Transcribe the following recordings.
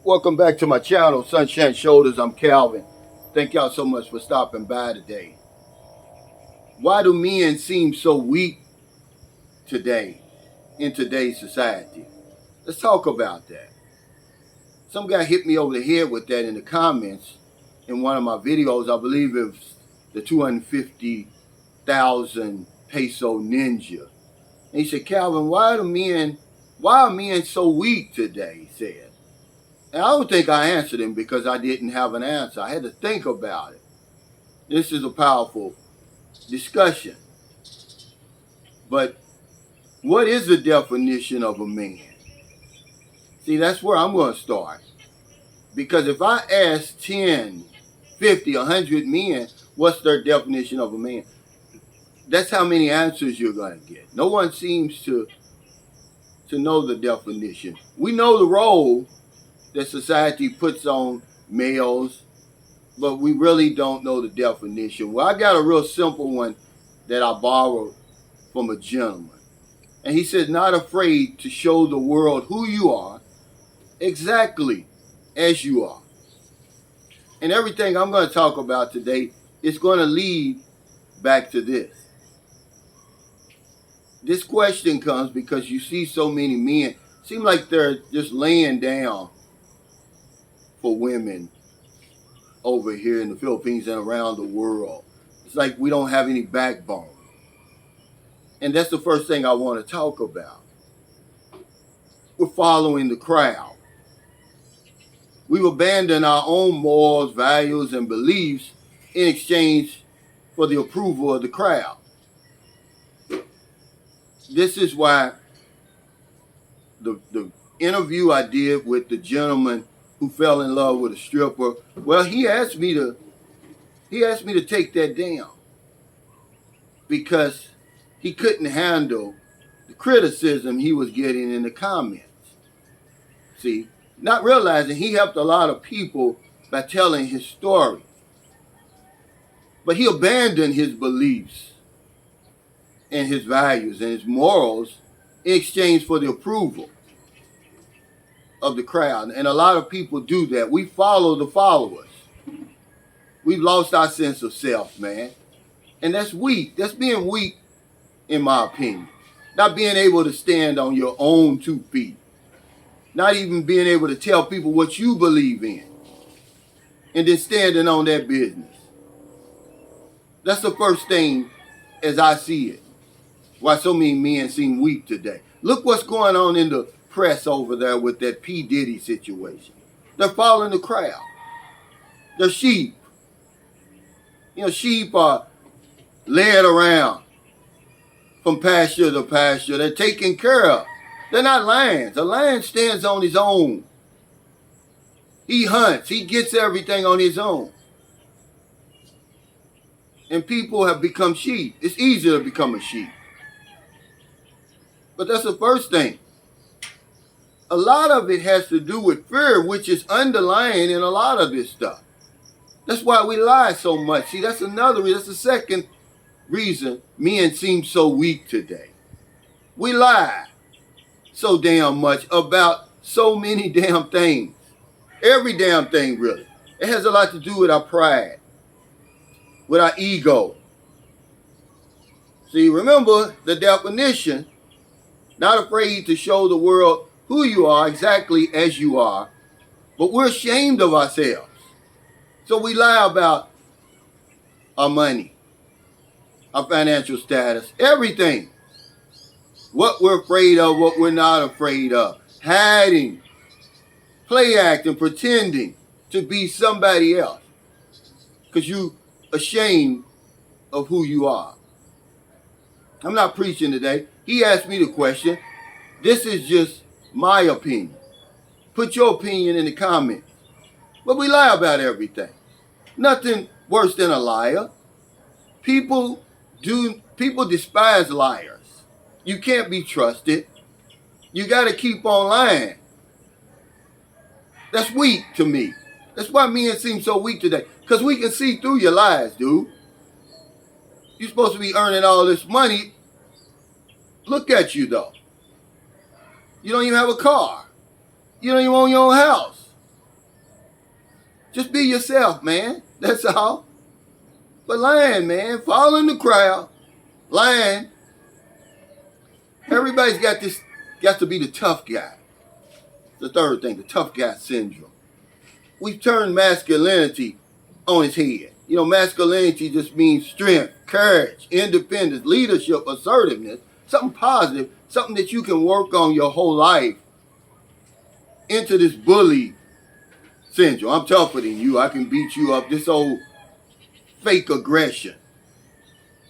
Welcome back to my channel, Sunshine Shoulders. I'm Calvin. Thank y'all so much for stopping by today. Why do men seem so weak today in today's society? Let's talk about that. Some guy hit me over the head with that in the comments in one of my videos. I believe it was the 250,000 peso ninja. And he said, Calvin, why are men so weak today? He said. And I don't think I answered him because I didn't have an answer. I had to think about it. This is a powerful discussion. But what is the definition of a man? See, that's where I'm going to start. Because if I ask 10, 50, 100 men, what's their definition of a man? That's how many answers you're going to get. No one seems to know the definition. We know the role that society puts on males, but we really don't know the definition. Well, I got a real simple one that I borrowed from a gentleman. And he said, not afraid to show the world who you are exactly as you are. And everything I'm going to talk about today is going to lead back to this. This question comes because you see so many men, seem like they're just laying down for women over here in the Philippines and around the world. It's like we don't have any backbone. And that's the first thing I want to talk about. We're following the crowd. We've abandoned our own morals, values, and beliefs in exchange for the approval of the crowd. This is why the interview I did with the gentleman who fell in love with a stripper, well, he asked me to take that down because he couldn't handle the criticism he was getting in the comments. See, not realizing he helped a lot of people by telling his story. But he abandoned his beliefs and his values and his morals in exchange for the approval of the crowd. And a lot of people do that. We follow the followers. We've lost our sense of self, man. And that's weak. That's being weak, in my opinion. Not being able to stand on your own 2 feet. Not even being able to tell people what you believe in. And then standing on that business. That's the first thing as I see it. Why so many men seem weak today. Look what's going on in the press over there with that P. Diddy situation. They're following the crowd. They're sheep. You know, sheep are led around from pasture to pasture. They're taken care of. They're not lions. A lion stands on his own. He hunts. He gets everything on his own. And people have become sheep. It's easier to become a sheep. But that's the first thing. A lot of it has to do with fear, which is underlying in a lot of this stuff. That's why we lie so much. See, that's the second reason men seem so weak today. We lie so damn much about so many damn things. Every damn thing, really. It has a lot to do with our pride, with our ego. See, remember the definition, not afraid to show the world who you are exactly as you are, but we're ashamed of ourselves. So we lie about our money, our financial status, everything. What we're afraid of, what we're not afraid of. Hiding, play acting, pretending to be somebody else. Because you're ashamed of who you are. I'm not preaching today. He asked me the question. This is just my opinion. Put your opinion in the comments. But we lie about everything. Nothing worse than a liar. People despise liars. You can't be trusted. You got to keep on lying. That's weak to me. That's why men seem so weak today. Because we can see through your lies, dude. You're supposed to be earning all this money. Look at you, though. You don't even have a car. You don't even own your own house. Just be yourself, man. That's all. But lying, man, following the crowd, lying. Everybody's got to be the tough guy. The third thing, the tough guy syndrome. We've turned masculinity on its head. You know, masculinity just means strength, courage, independence, leadership, assertiveness, something positive, something that you can work on your whole life, into this bully syndrome. I'm tougher than you. I can beat you up. This old fake aggression.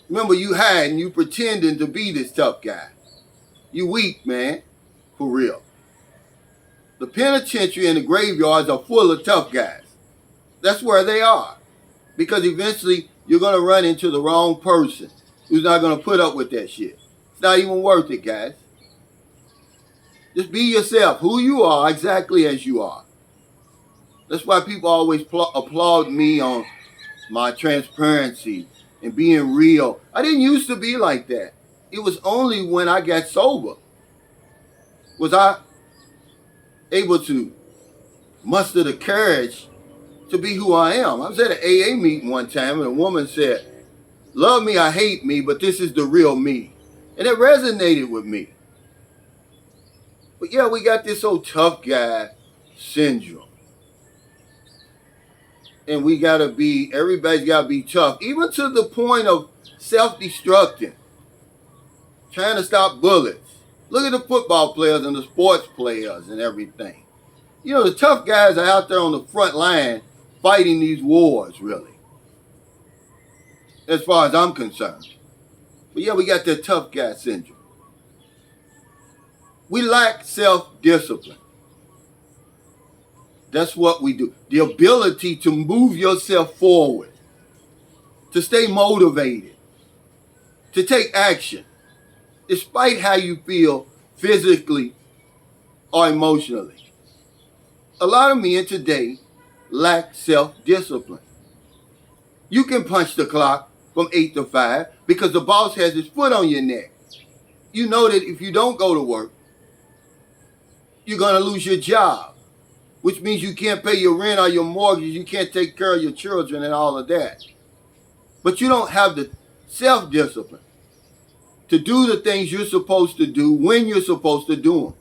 Remember, you hiding, you pretending to be this tough guy. You weak, man. For real. The penitentiary and the graveyards are full of tough guys. That's where they are. Because eventually you're going to run into the wrong person who's not going to put up with that shit. It's not even worth it, guys. Just be yourself, who you are, exactly as you are. That's why people always applaud me on my transparency and being real. I didn't used to be like that. It was only when I got sober was I able to muster the courage to be who I am. I was at an AA meeting one time and a woman said, "Love me or hate me, but this is the real me." And it resonated with me. But yeah, we got this old tough guy syndrome. And everybody's gotta be tough, even to the point of self-destructing, trying to stop bullets. Look at the football players and the sports players and everything. You know, the tough guys are out there on the front line fighting these wars, really, as far as I'm concerned. But yeah, we got that tough guy syndrome. We lack self-discipline. That's what we do. The ability to move yourself forward, to stay motivated, to take action, despite how you feel physically or emotionally. A lot of men today lack self-discipline. You can punch the clock from 8 to 5 because the boss has his foot on your neck. You know that if you don't go to work, you're going to lose your job, which means you can't pay your rent or your mortgage, you can't take care of your children and all of that. But you don't have the self-discipline to do the things you're supposed to do when you're supposed to do them.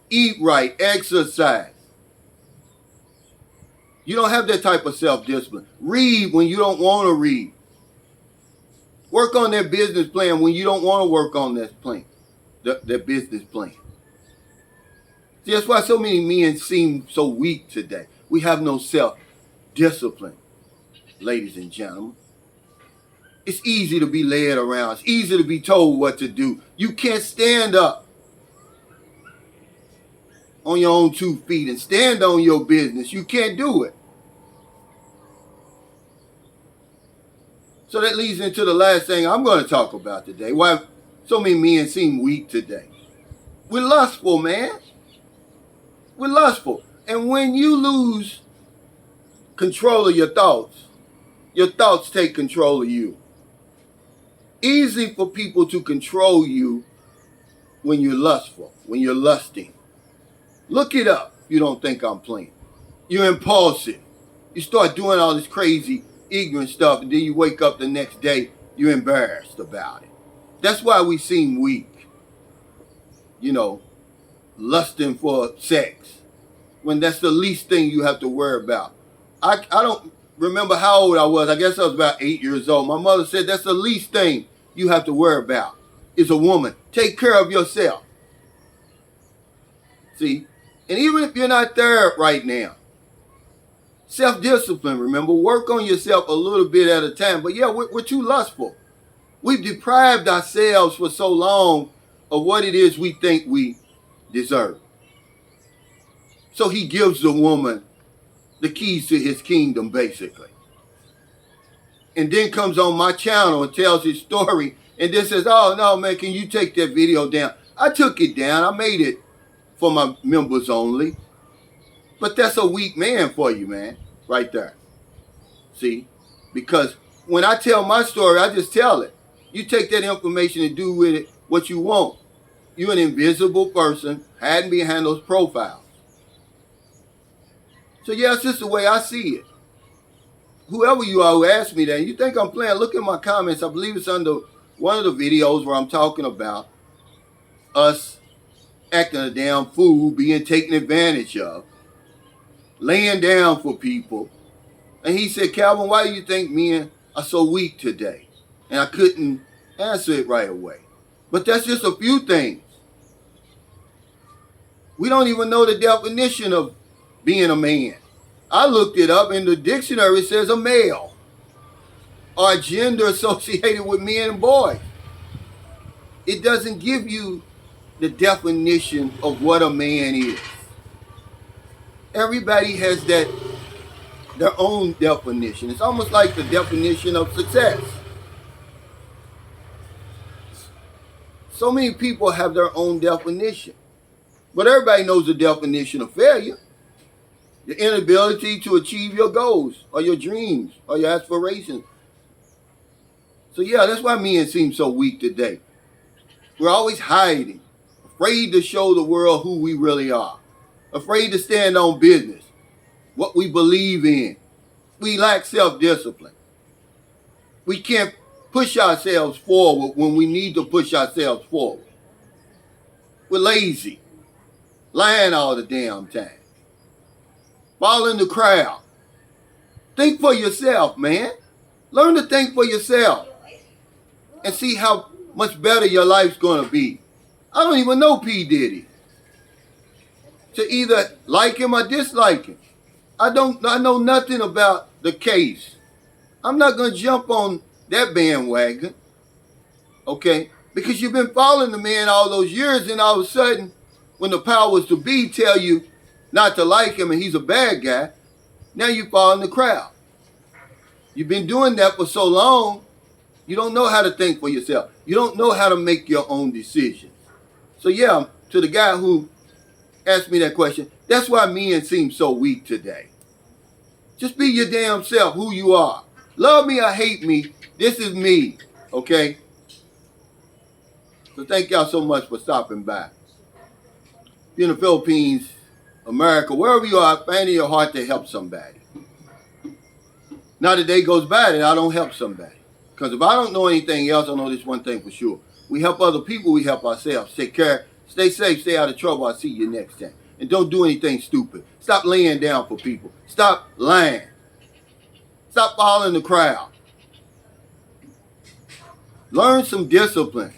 Eat right, exercise. You don't have that type of self-discipline. Read when you don't want to read. Work on that business plan when you don't want to work on that plan, that business plan. See, that's why so many men seem so weak today. We have no self-discipline, ladies and gentlemen. It's easy to be led around. It's easy to be told what to do. You can't stand up on your own 2 feet and stand on your business. You can't do it. So that leads into the last thing I'm going to talk about today. Why so many men seem weak today. We're lustful, man. We're lustful. And when you lose control of your thoughts take control of you. Easy for people to control you when you're lustful, when you're lusting. Look it up if you don't think I'm playing. You're impulsive. You start doing all this crazy, ignorant stuff, and then you wake up the next day, you're embarrassed about it. That's why we seem weak. You know, lusting for sex, when that's the least thing you have to worry about. I don't remember how old I was. I guess I was about 8 years old. My mother said that's the least thing you have to worry about is a woman. Take care of yourself. See? And even if you're not there right now, self-discipline, remember, work on yourself a little bit at a time. But yeah, we're too lustful. We've deprived ourselves for so long of what it is we think we deserve. So he gives the woman the keys to his kingdom, basically. And then comes on my channel and tells his story and then says, "Oh, no, man, can you take that video down?" I took it down. I made it for my members only. But that's a weak man for you, man, right there. See? Because when I tell my story, I just tell it. You take that information and do with it what you want. You're an invisible person hiding behind those profiles. So yeah, it's just the way I see it. Whoever you are who asked me that, you think I'm playing, look at my comments. I believe it's under one of the videos where I'm talking about us acting a damn fool, being taken advantage of, laying down for people. And he said, Calvin, why do you think men are so weak today? And I couldn't answer it right away. But that's just a few things. We don't even know the definition of being a man. I looked it up in the dictionary. It says a male, or a gender associated with men and boys. It doesn't give you the definition of what a man is. Everybody has their own definition. It's almost like the definition of success. So many people have their own definition. But everybody knows the definition of failure. The inability to achieve your goals or your dreams or your aspirations. So yeah, that's why men seem so weak today. We're always hiding, afraid to show the world who we really are, afraid to stand on business, what we believe in. We lack self-discipline. We can't push ourselves forward when we need to push ourselves forward. We're lazy, lying all the damn time, following the crowd. Think for yourself, man. Learn to think for yourself and see how much better your life's going to be. I don't even know P. Diddy. To either like him or dislike him. I know nothing about the case. I'm not going to jump on that bandwagon. Okay? Because you've been following the man all those years, and all of a sudden, when the powers to be tell you not to like him and he's a bad guy, now you fall in the crowd. You've been doing that for so long, you don't know how to think for yourself. You don't know how to make your own decisions. So yeah, to the guy who asked me that question, that's why men seem so weak today. Just be your damn self, who you are. Love me or hate me, this is me, okay? So thank y'all so much for stopping by. If you're in the Philippines, America, wherever you are, find in your heart to help somebody. Not a day goes by that I don't help somebody. Because if I don't know anything else, I know this one thing for sure. We help other people, we help ourselves. Take care, stay safe, stay out of trouble. I'll see you next time. And don't do anything stupid. Stop laying down for people. Stop lying. Stop following the crowd. Learn some discipline.